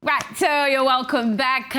Right, so you're welcome back.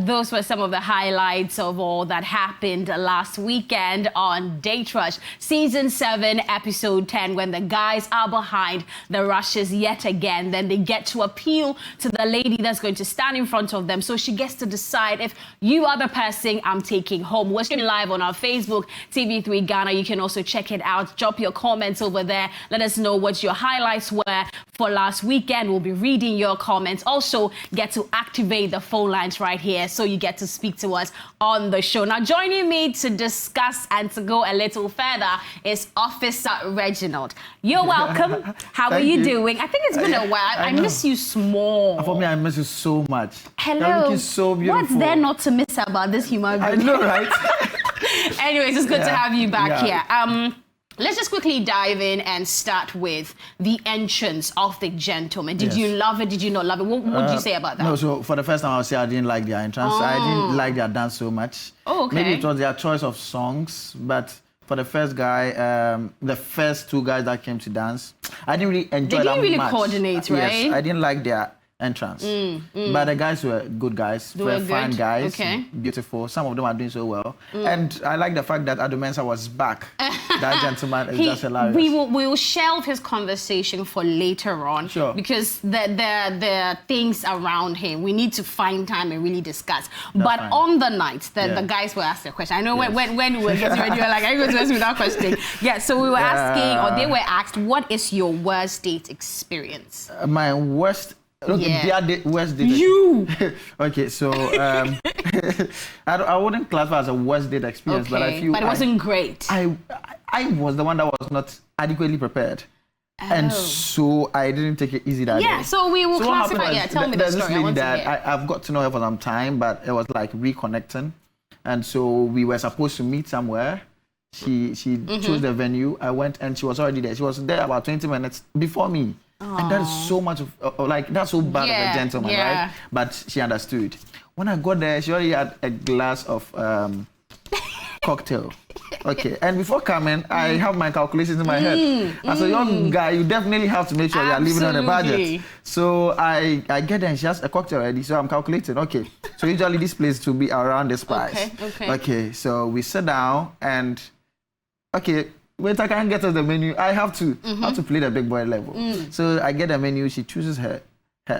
Those were some of the highlights of all that happened last weekend on Date Rush, Season 7, Episode 10, when the guys are behind the rushes yet again. Then they get to appeal to the lady that's going to stand in front of them. So she gets to decide if you are the person I'm taking home. We're streaming live on our Facebook, TV3 Ghana. You can also check it out. Drop your comments over there. Let us know what your highlights were for last weekend. We'll be reading your comments. Also, get to activate the phone lines right here so you get to speak to us on the show. Now, joining me to discuss and to go a little further is Officer Reginald. You're welcome. How are you doing? I think it's been a while. I miss you small. For me, I miss you so much. Hello. You're looking so beautiful. What's there not to miss about this human being? I know, right? Anyways, it's good to have you back here. Let's just quickly dive in and start with the entrance of the gentleman. Did you love it? Did you not love it? What did you say about that? No, so for the first time, I'll say I didn't like their entrance. I didn't like their dance so much. Oh, okay. Maybe it was their choice of songs, but for the first guy, the first two guys that came to dance, I didn't really enjoy that much. They didn't really coordinate, right? Yes, I didn't like their entrance. But the guys were good guys, were fine guys, beautiful. Some of them are doing so well. And I like the fact that Ado Mensah was back. That gentleman is just hilarious. We will shelve his conversation for later on. Sure. Because there are things around him. We need to find time and really discuss. But fine. On the night, the guys were asked a question. I know when we were getting ready, you were like, are you going to ask me that question? Yeah, so we were asking, or they were asked, what is your worst date experience? My worst... Look, their worst date. You! Okay, so I wouldn't classify as a worst date experience, but I feel... But it wasn't great. I was the one that was not adequately prepared. And so I didn't take it easy that day. Yeah, so we will classify... Tell me the story. There's this lady that I've got to know her for some time, but it was like reconnecting. And so we were supposed to meet somewhere. She chose the venue. I went and she was already there. She was there about 20 minutes before me. And that is so much of, that's so bad of a gentleman, right? But she understood. When I got there, she already had a glass of cocktail. Okay, and before coming, I have my calculations in my head. As a young guy, you definitely have to make sure you're living on a budget. So I get there and she has a cocktail already, so I'm calculating, okay. So usually this place will be around this price. Okay, so we sit down and, okay, wait, I can't get us the menu. I have to play the big boy level. So I get the menu. She chooses her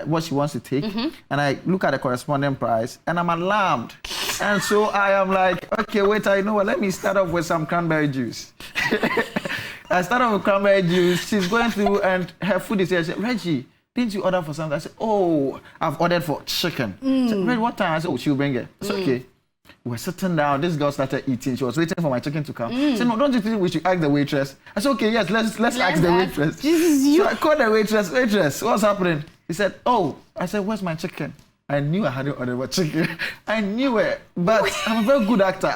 what she wants to take, and I look at the corresponding price, and I'm alarmed. And so I am like, okay, wait, I know what? Let me start off with some cranberry juice. I start off with cranberry juice. She's going through, and her food is here. She said, Reggie, didn't you order for something? I said, oh, I've ordered for chicken. She said, Reggie, what time? I said, oh, she'll bring it. It's okay. We're sitting down. This girl started eating. She was waiting for my chicken to come. She said, no, don't you think we should ask the waitress? I said, okay, yes, let's ask the waitress. So I called the waitress, what's happening? He said, oh. I said, where's my chicken? I knew I hadn't ordered my chicken. I knew it, but I'm a very good actor.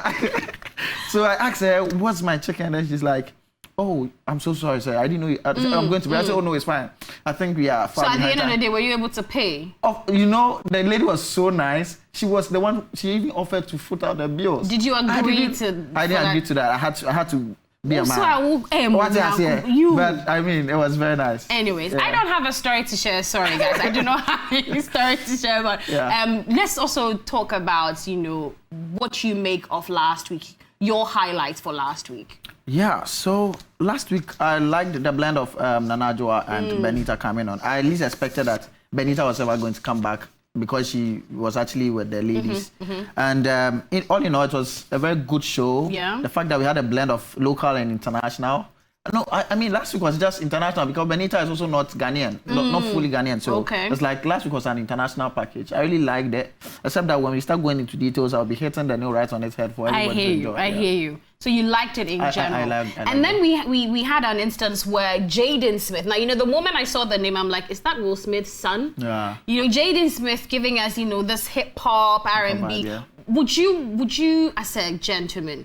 So I asked her, what's my chicken? And she's like, oh, I'm so sorry, sir. I didn't know I'm going to pay. I said, oh, no, it's fine. I think we are fine. So at the end of the day, were you able to pay? Oh, you know, the lady was so nice. She was the one, she even offered to foot out the bills. Did you agree to... I didn't agree to that. I had to be a man. So I will... But, I mean, it was very nice. Anyways, I don't have a story to share. Sorry, guys. I do not have a story to share. But let's also talk about, what you make of last week. Your highlights for last week. Yeah, so last week I liked the blend of Nana Joa and Benita coming on. I at least expected that Benita was ever going to come back because she was actually with the ladies. And all in all, it was a very good show. Yeah. The fact that we had a blend of local and international. No, I mean, last week was just international because Benita is also not Ghanaian, not fully Ghanaian. So it's like last week was an international package. I really liked it, except that when we start going into details, I'll be hitting the new right on its head for everybody to enjoy. I hear you. So you liked it in general. I liked and then we had an instance where Jaden Smith. Now, the moment I saw the name, I'm like, is that Will Smith's son? Yeah. Jaden Smith giving us, this hip hop, R&B. Yeah. Would you, as a gentleman,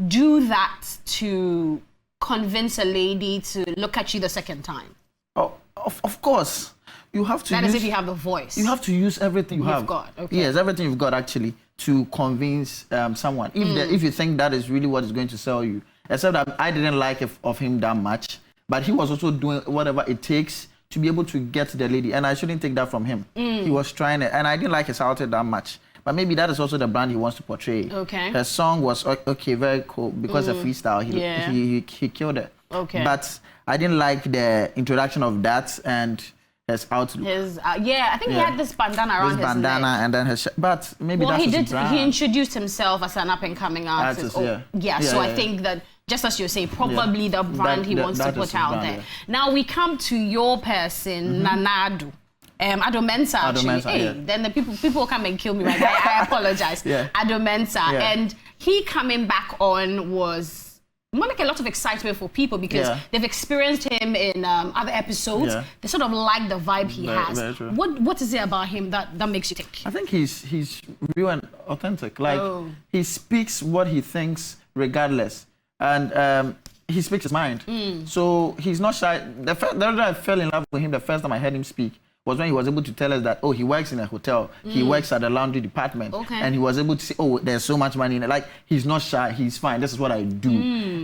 do that to convince a lady to look at you the second time? Oh, of course. You have to That is if you have the voice. You have to use everything you've got. Okay. Yes, everything you've got actually to convince someone. If you think that is really what is going to sell you. Except that I didn't like of him that much, but he was also doing whatever it takes to be able to get the lady, and I shouldn't take that from him. He was trying it, and I didn't like his outfit that much. But maybe that is also the brand he wants to portray. Okay. Her song was okay, very cool because the freestyle, he killed it. Okay. But I didn't like the introduction of that and his outlook. I think he had this bandana around his neck. And then his but maybe that's his brand. He introduced himself as an up-and-coming artist. So I think that, just as you say, probably the brand he wants to put out there. Now we come to your person, Nana Addo. Addo Mensah, actually. Then the people come and kill me right now. I apologize. Addo Mensah. And he coming back on was like a lot of excitement for people because they've experienced him in other episodes. They sort of like the vibe he has. Very true. What is it about him that makes you tick? I think he's real and authentic. Like he speaks what he thinks regardless, and he speaks his mind. So he's not shy. The reason I fell in love with him the first time I heard him speak was when he was able to tell us that, he works in a hotel, he works at the laundry department, and he was able to say, there's so much money in it. Like, he's not shy, he's fine, this is what I do.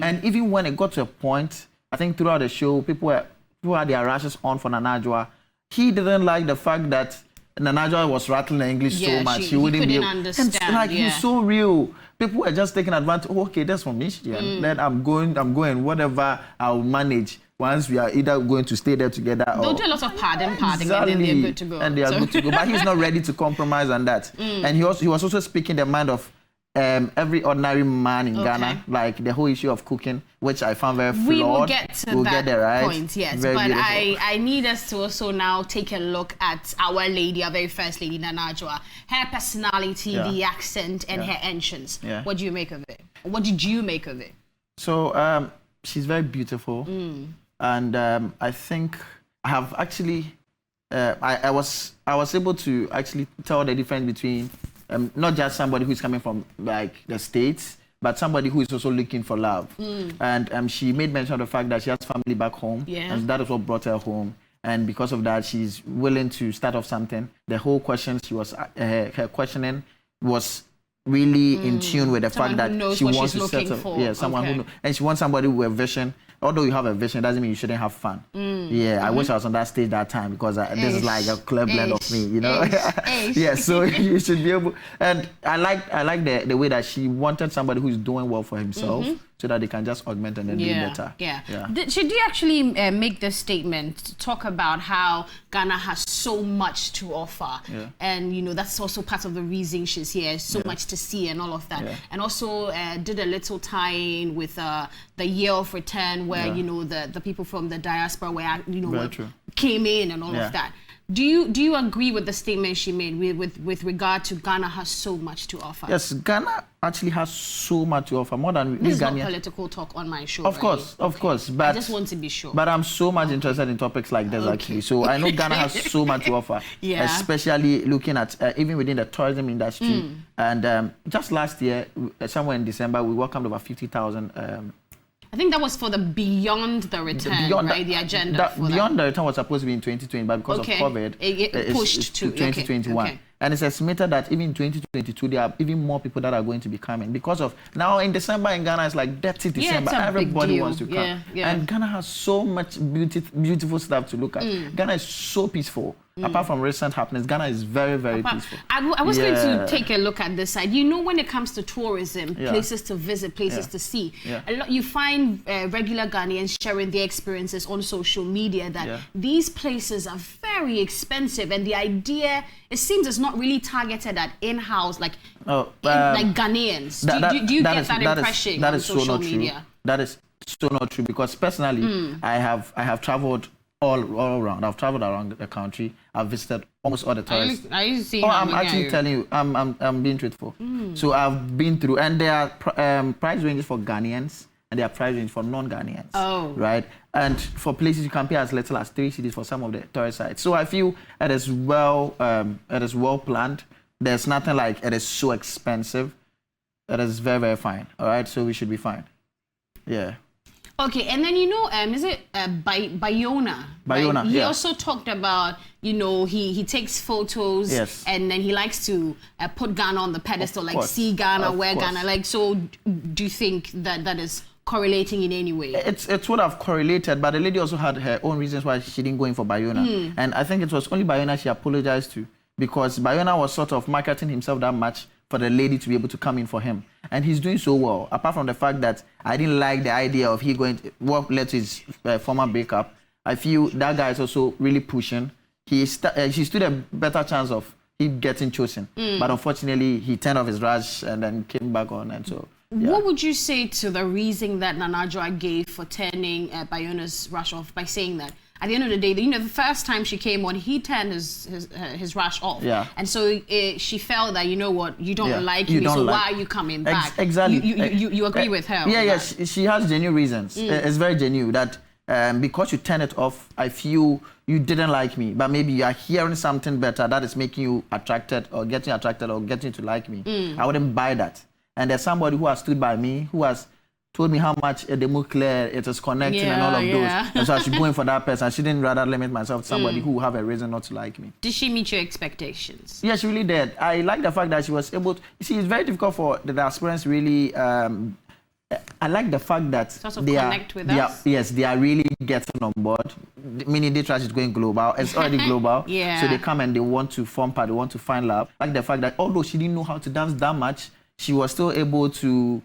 And even when it got to a point, I think throughout the show, people had their rashes on for Nana Addo. He didn't like the fact that Nana Addo was rattling English so much. He wouldn't be able to understand. He's so real. People were just taking advantage. Okay, that's from Michigan. Then I'm going, whatever I'll manage. Once we are either going to stay there together or... They'll do a lot of padding, and then they're good to go. And they are good to go. But he's not ready to compromise on that. And he was also speaking the mind of every ordinary man in Ghana, like the whole issue of cooking, which I found very flawed. We will get to that there, right? point, yes. Very but beautiful. I need us to also now take a look at our lady, our very first lady, Nana Addo. Her personality, the accent, and her entrance. What do you make of it? What did you make of it? So she's very beautiful. And I think I have actually, I was able to actually tell the difference between not just somebody who's coming from like the States, but somebody who is also looking for love. And she made mention of the fact that she has family back home, and that is what brought her home. And because of that, she's willing to start off something. The whole question she was, her questioning was really in tune with the fact that she wants to settle. Someone who knows, and she wants somebody with a vision. Although you have a vision, doesn't mean you shouldn't have fun. I wish I was on that stage that time because this is like a club blend of me, you know. So you should be able. And I like the way that she wanted somebody who's doing well for himself, so that they can just augment and then do better. Should you actually make this statement, talk about how Ghana has so much to offer, and that's also part of the reason she's here, so much to see and all of that, and also did a little tie-in with the Year of Return, where the people from the diaspora came in and all of that. Do you agree with the statement she made with regard to Ghana has so much to offer? Yes, Ghana actually has so much to offer, more than this is not political talk on my show. Of course, but I just want to be sure. But I'm so much interested in topics like this actually. So I know Ghana has so much to offer, especially looking at even within the tourism industry. And just last year, somewhere in December, we welcomed over 50,000. I think that was for the Beyond the Return, the agenda. Beyond the Return was supposed to be in 2020, but because of COVID, it pushed to 2021. And it's estimated that even in 2022, there are even more people that are going to be coming. Because of now in December in Ghana, it's like dirty December. Everybody wants to come. And Ghana has so much beautiful stuff to look at. Ghana is so peaceful. Apart from recent happenings, Ghana is very, very peaceful. I was going to take a look at this side. When it comes to tourism, places to visit, places to see, a lot, you find regular Ghanaians sharing their experiences on social media that these places are very expensive, and the idea, it seems, is not really targeted at in-house, like Ghanaians. Do you get that impression on social media? That is so not true, because personally, I have traveled all around. I've traveled around the country. I've visited almost all the tourists. Are you seeing? I'm actually telling you. I'm being truthful. So I've been through, and there are price ranges for Ghanaians, and there are price ranges for non-Ghanaians. Right. And for places you can pay as little as 3 cedis for some of the tourist sites. So I feel it is well planned. There's nothing like it is so expensive. It is very, very fine. All right. So we should be fine. Yeah. Okay, and then is it Bayona? Bayona, He also talked about, he takes photos, and then he likes to put Ghana on the pedestal, like see Ghana, wear Ghana. Like, so do you think that is correlating in any way. It would have correlated, but the lady also had her own reasons why she didn't go in for Bayona. And I think it was only Bayona she apologized to, because Bayona was sort of marketing himself that much for the lady to be able to come in for him. And he's doing so well, apart from the fact that I didn't like the idea of he going to, what led to his former breakup. I feel that guy is also really pushing. She stood a better chance of him getting chosen. But unfortunately, he turned off his rush and then came back on. And so, yeah. What would you say to the reason that Nana Joy gave for turning Bayona's rush off by saying that at the end of the day, the first time she came on, he turned his rush off. Yeah. And so she felt that, you know what, you don't like you me, don't so like... why are you coming back? Exactly. You agree with her? Yeah, she has genuine reasons. It's very genuine that because you turn it off, I feel you didn't like me, but maybe you are hearing something better that is making you attracted or getting to like me. I wouldn't buy that. And there's somebody who has stood by me, who has told me how much the clear it is connecting and all of those. And so I should go in for that person. I shouldn't rather limit myself to somebody who will have a reason not to like me. Did she meet your expectations? Yeah, she really did. I like the fact that she was able to... See, it's very difficult for the aspirants really... I like the fact that sort of connect with us. Yes, they are really getting on board. Meaning Day Trash is going global. It's already global. Yeah. So they come and they want to form part, they want to find love. Like the fact that although she didn't know how to dance that much, she was still able to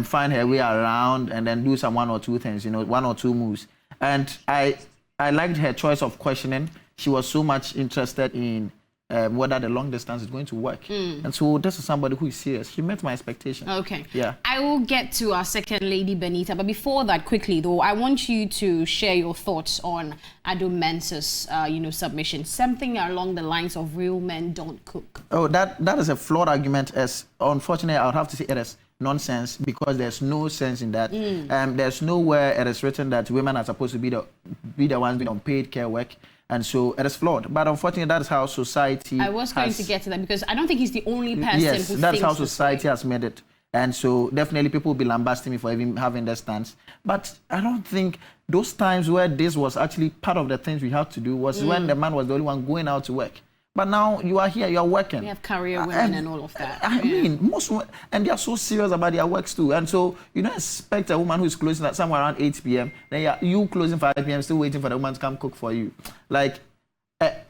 find her way around and then do some one or two things, one or two moves. And I liked her choice of questioning. She was so much interested in whether the long distance is going to work. And so this is somebody who is serious. She met my expectation. Okay. Yeah. I will get to our second lady, Benita. But before that, quickly though, I want you to share your thoughts on Ado Mensah's, submission. Something along the lines of real men don't cook. Oh, that is a flawed argument. As unfortunately, I would have to say it is nonsense, because there's no sense in that. There's nowhere it is written that women are supposed to be the ones doing unpaid care work. And so it is flawed. But unfortunately, that is how society I was going to get to that, because I don't think he's the only person who thinks that's how society has made it. And so definitely people will be lambasting me for even having that stance. But I don't think those times where this was actually part of the things we had to do was when the man was the only one going out to work. But now you are here, you are working. We have career women and all of that. I mean, most women, and they are so serious about their works too. And so you don't expect a woman who is closing at somewhere around 8 p.m. Then you closing 5 p.m. still waiting for the woman to come cook for you. Like,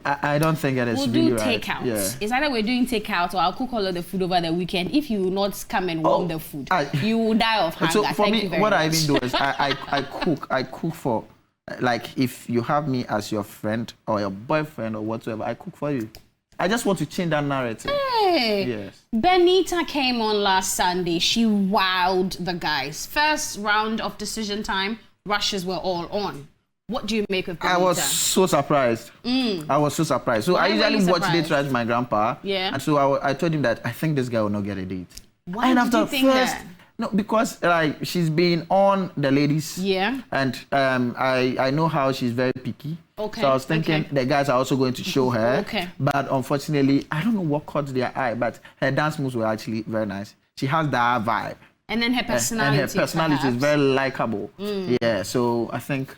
I don't think it is we'll really do right. takeout. Yeah. It's either we're doing takeout or I'll cook all of the food over the weekend. If you will not come and warm the food, you will die of hunger. So for Thank me, what I even do is I cook for, like, if you have me as your friend or your boyfriend or whatsoever, I cook for you. I just want to change that narrative. Hey, yes. Benita came on last Sunday. She wowed the guys. First round of decision time, rushes were all on. What do you make of Benita? I was so surprised. I was so surprised. So I usually watch Day Trash with my grandpa. Yeah. And so I told him that I think this guy will not get a date. Why and did after you think that? No, because she's been on the ladies. Yeah. And I know how she's very picky. Okay. So I was thinking the guys are also going to show her. Okay. But unfortunately, I don't know what caught their eye, but her dance moves were actually very nice. She has that vibe. And then her personality. And her personality is very likable. Yeah, so I think...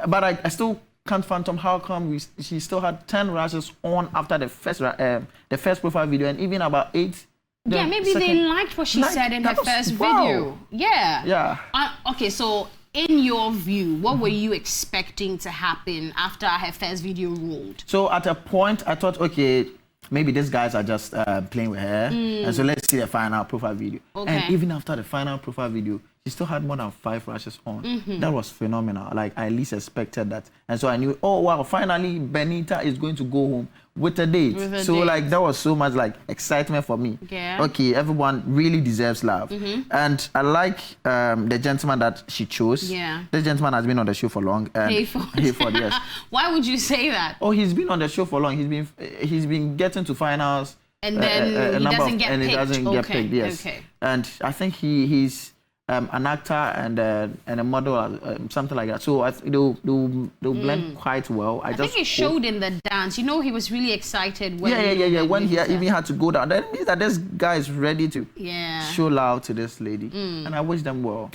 But I still can't fathom how come she still had 10 rashes on after the first profile video, and even about 8... Yeah, maybe they liked what she said in her first video. Yeah. Yeah. Okay, so in your view, what were you expecting to happen after her first video rolled? So at a point, I thought, okay, maybe these guys are just playing with her. And so let's see the final profile video. Okay. And even after the final profile video, she still had more than 5 rashes on. That was phenomenal. Like, I least expected that. And so I knew, oh, wow, finally Benita is going to go home with a date. Like, that was so much, like, excitement for me. Yeah. Okay, everyone really deserves love. And I like the gentleman that she chose. Yeah. This gentleman has been on the show for long. Hayford, yes. Why would you say that? Oh, he's been on the show for long. He's been getting to finals. And then he doesn't get picked. He doesn't get picked, yes. Okay. And I think he's an actor and a model, something like that. So they'll blend quite well. I think it showed in the dance. You know, he was really excited when when he even had to go down. That means that this guy is ready to show love to this lady. And I wish them well.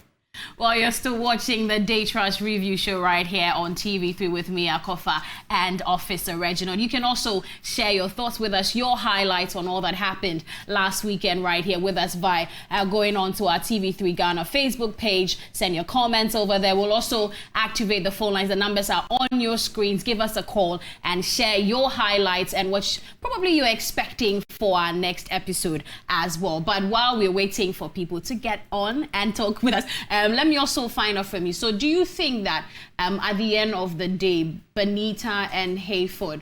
Well, you're still watching the Date Rush review show right here on TV3 with me, Akofa, and Officer Reginald. You can also share your thoughts with us, your highlights on all that happened last weekend right here with us by going on to our TV3 Ghana Facebook page. Send your comments over there. We'll also activate the phone lines. The numbers are on your screens. Give us a call and share your highlights and what probably you're expecting for our next episode as well. But while we're waiting for people to get on and talk with us, let me also find out from you. So do you think that at the end of the day, Benita and Hayford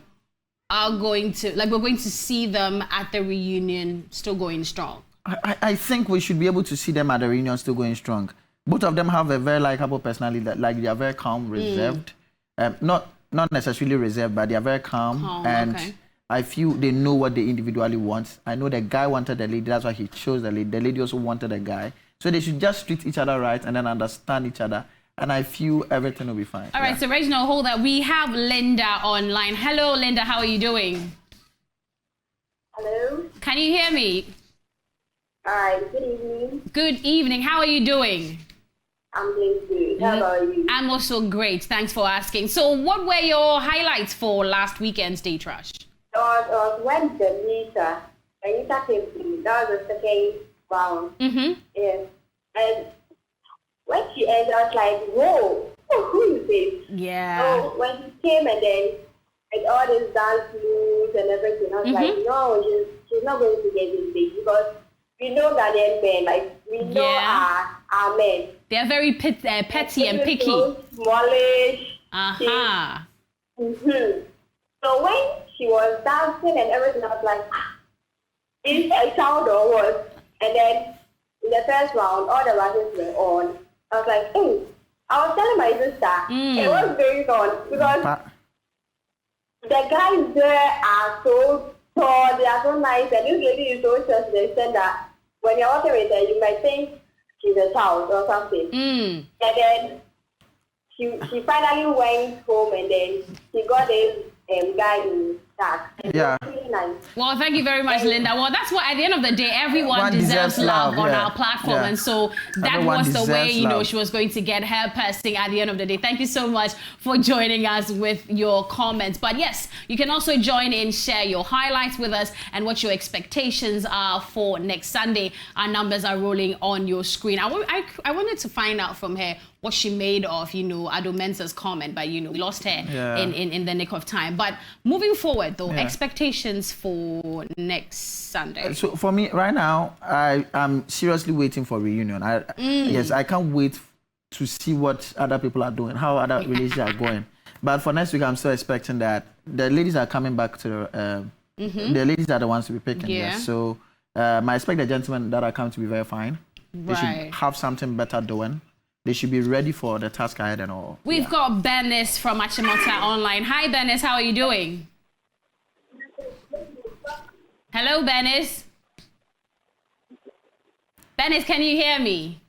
are going to, like, we're going to see them at the reunion still going strong? I think we should be able to see them at the reunion still going strong. Both of them have a very likable personality, that like they are very calm, reserved. Not necessarily reserved, but they are very calm. And okay. I feel they know what they individually want. I know the guy wanted the lady, that's why he chose the lady. The lady also wanted the guy. So they should just treat each other right and then understand each other. And I feel everything will be fine. All right, so Reginald, hold that. We have Linda online. Hello, Linda. How are you doing? Hello. Can you hear me? Hi, good evening. Good evening. How are you doing? I'm doing good. How about you? I'm also great. Thanks for asking. So what were your highlights for last weekend's Date Rush? It was when Benita came to me. That was the second round. Yes. And when she ended, I was like, whoa, who is this? Yeah. So when she came and then and all this dance moves and everything, I was like, no, she's not going to get this big because we know Ghanaian men, like we know our men. They are very petty and picky. So smallish. So when she was dancing and everything, I was like, is a child or what? And then in the first round, all the races were on. I was like, hey, I was telling my sister, what's going on? Because the guys there are so tall, they are so nice, and this lady is so just, they said that when you're walking with her, you might think she's a child or something. And then she finally went home and then she got this guy in that. Yeah. Really nice. Well, thank you very much, Linda. Well, that's what, at the end of the day, everyone deserves love on our platform. And so that was the way, you know, she was going to get her person at the end of the day. Thank you so much for joining us with your comments. But yes, you can also join in, share your highlights with us and what your expectations are for next Sunday. Our numbers are rolling on your screen. I wanted to find out from her what she made of, you know, Ado Mensah's comment, but, you know, we lost her in the nick of time. But moving forward, though, expectations for next Sunday. So for me, right now, I'm seriously waiting for reunion. Yes, I can't wait to see what other people are doing, how other relationships are going. But for next week, I'm still expecting that the ladies are coming back to, the ladies are the ones to be picking. Yes. So I expect the gentlemen that are coming to be very fine. They should have something better doing. They should be ready for the task ahead and all. We've got Bernice from Achimota online. Hi, Bernice. How are you doing? Hello, Bernice. Bernice, can you hear me?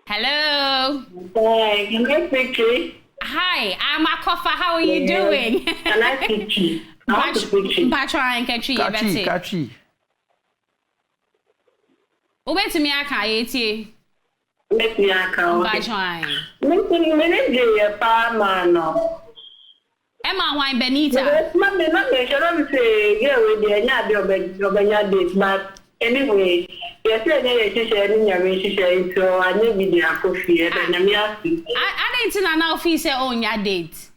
Hello. Hi, can I speak to you? Hi, I'm Akofa. How are you doing? Can I speak to you? I want to speak to you. Kachi. Ubeti mi aka yeti. Let me account. Bachwan. Minute pa mano. Emma wine Benita. Not say yeah we dey nya de obenya date, but anyway, you say na share ni nya share so anya bi dey akofi e na me afi. I didn't know now if say on your date.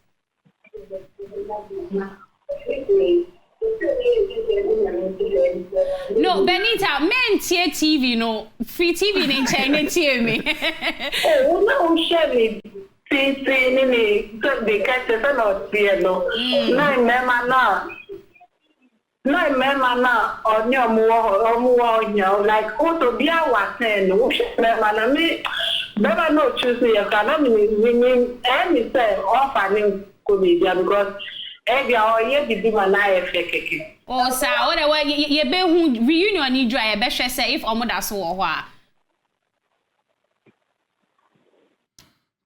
No, Benita, men tie TV no. Free TV in China tie me. Oh, no, share me. See, so they catch the fellow here, no. No, remember now, on your more, like, also be our ten, remember me. Never know, choose me, I cannot mean, any say, offering comedian because. Oh, sir, what you be who reunion need dry be say if omo da so wo ho a.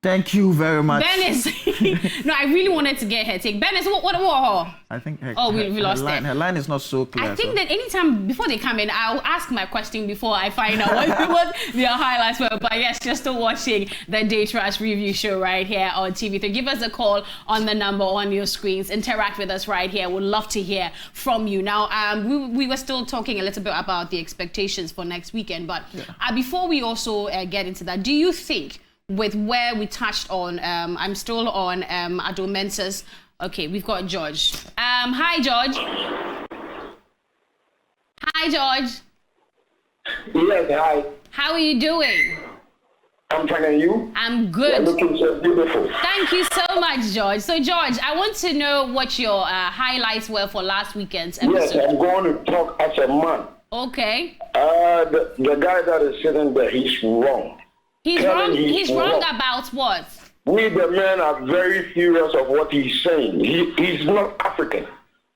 Thank you very much. Bernice, no, I really wanted to get her take. Bernice, what? I think her, we lost line, it. her line is not so clear. I think that anytime before they come in, I'll ask my question before I find out what their highlights were. But yes, you're still watching the Day Trash Review Show right here on TV3. Give us a call on the number on your screens. Interact with us right here. We'd love to hear from you. Now, we were still talking a little bit about the expectations for next weekend. But before we also get into that, do you think, with where we touched on, I'm still on Ado Mensah's. Okay, we've got George. Hi, George. Hi, George. Yes, hi. How are you doing? I'm fine, and you? I'm good. You're looking so beautiful. Thank you so much, George. So, George, I want to know what your highlights were for last weekend's episode. Yes, I'm going to talk as a man. Okay. The guy that is sitting there, he's wrong. He's wrong. He's wrong about what? We, the men, are very serious of what he's saying. He's not African.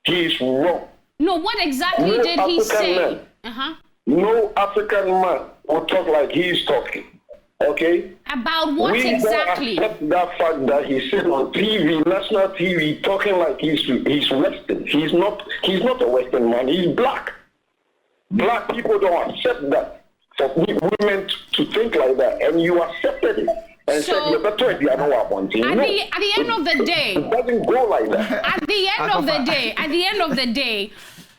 He's wrong. No, what exactly No did he African say? man. No African man will talk like he's talking. Okay? About what we exactly? don't accept that fact that he's sitting on TV, national TV, talking like he's Western. He's not a Western man. He's black. Black people don't accept that. For women to think like that, and you accepted it. And So, said, you're better if you are not wanting. At the end of the day, It doesn't go like that. at the end of the day,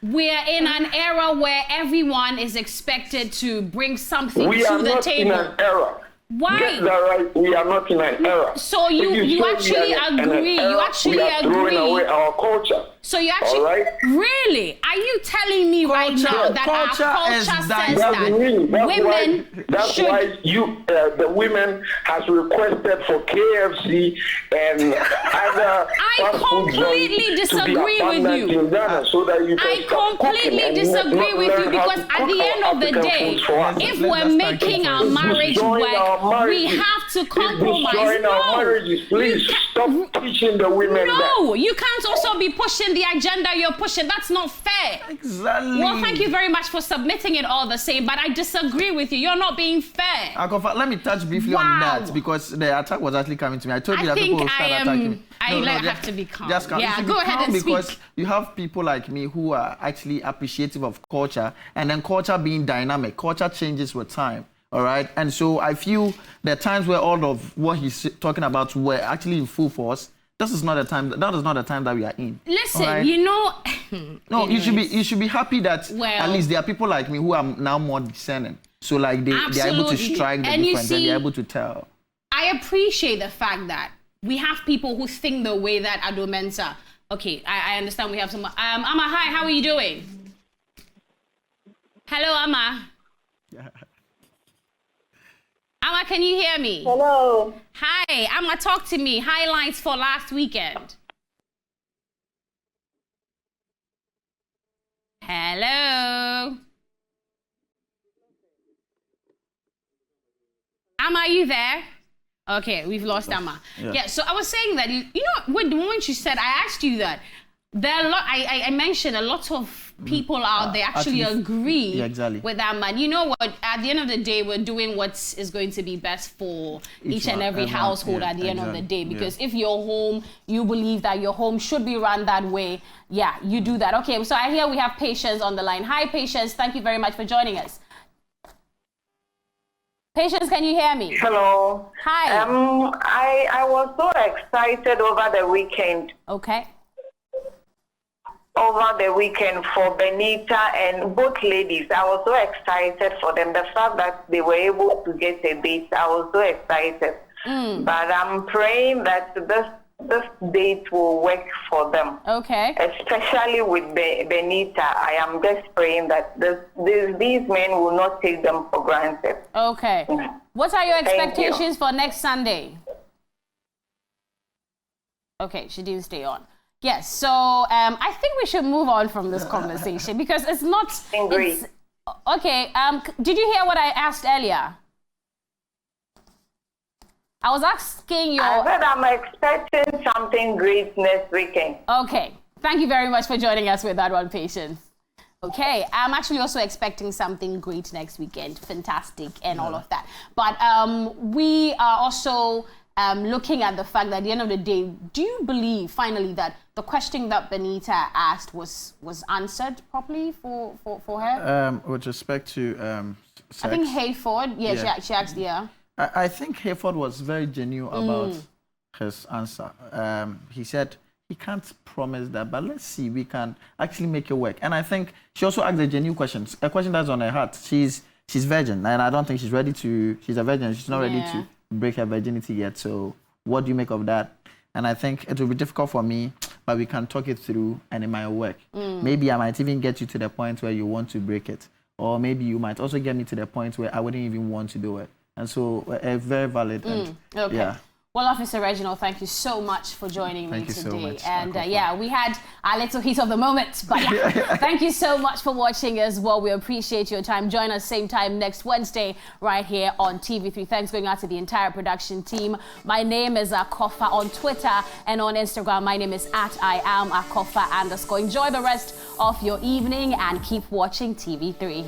we're in an era where everyone is expected to bring something We to are the not table. in an era. Why? Get that right. We are not in an era. So you If say actually we are in an agree. era, You actually we are throwing agree. away our culture. So you actually All right? Really? Are you telling me right Culture- now that our culture is culture dying. says That's that me. women That's should? why the women has requested for KFC and other I fast food completely joints to be disagree with abundant you. in Ghana so that you can I start cooking completely and disagree not with you learn how because to at cook the our end of the African day, foods for us. if Let's we're start making our cooking. marriage Destroying work, our we marriages. have to It's compromise. destroying our marriages. Please stop teaching the women that. No, you can't also be pushing the agenda you're pushing. That's not fair. Exactly. Well, thank you very much for submitting it all the same, but I disagree with you. You're not being fair. Akofa, let me touch briefly Wow. on that because the attack was actually coming to me. I told you I that people think will start I am- attacking me. I just- have to be calm. Just calm. Yeah, You should go be ahead calm and because speak. you have people like me who are actually appreciative of culture, and then culture being dynamic. Culture changes with time. All right, and so I feel the times where all of what he's talking about were actually in full force. This is not the time. That is not the time that we are in. Listen, all right? you know. No, you should be happy that Well- at least there are people like me who are now more discerning. So like they are able to Absolutely. strike the And you difference and see- they're able to tell. I appreciate the fact that we have people who think the way that Ado Mensah. Okay, I understand we have some. Amma, hi, how are you doing? Hello, Amma. Amma, can you hear me? Hello. Hi, Amma, talk to me. Highlights for last weekend. Hello. Amma, are you there? Okay, we've lost Amma. Yeah. So I was saying that, you know, when the moment you said, I asked you that, there are a lot, I mentioned a lot of people out there actually agree Yeah, exactly. with that man. You know what? At the end of the day, we're doing what is going to be best for each and every everyone, household yeah, at the end of the exactly, day. Because if your home, you believe that your home should be run that way, yeah, you do that. Okay, so I hear we have Patience on the line. Hi, Patience. Thank you very much for joining us. Patience, can you hear me? Hello. Hi. I was so excited over the weekend. Okay. For Benita and both ladies. I was so excited for them. The fact that they were able to get a date, I was so excited. But I'm praying that this date will work for them. Okay. Especially with Benita. I am just praying that these men will not take them for granted. Okay. What are your Thank you. expectations for next Sunday? Okay, she didn't stay on. Yes, so I think we should move on from this conversation because it's not. Agree. It's, okay. Did you hear what I asked earlier? I was asking you. I said I'm expecting something great next weekend. Okay. Thank you very much for joining us with that one, Patience. Okay, I'm actually also expecting something great next weekend. Fantastic and all of that. But we are also looking at the fact that at the end of the day, do you believe finally that the question that Benita asked was answered properly for her? With respect to sex, I think Hayford, she asked, I think Hayford was very genuine about his answer. He said he can't promise that, but let's see, we can actually make it work. And I think she also asked a genuine question, a question that's on her heart. She's virgin, and I don't think she's ready to. She's a virgin. She's not ready to break her virginity yet. So what do you make of that? And I think it will be difficult for me, but we can talk it through, and it might work. Maybe I might even get you to the point where you want to break it, or maybe you might also get me to the point where I wouldn't even want to do it. And so, very valid. And, okay. Yeah. Well, Officer Reginald, thank you so much for joining me today. So much, and we had our little heat of the moment, but thank you so much for watching as well. We appreciate your time. Join us same time next Wednesday right here on TV3. Thanks going out to the entire production team. My name is Akofa on Twitter, and on Instagram, my name is @IamAkofa_. Enjoy the rest of your evening and keep watching TV3.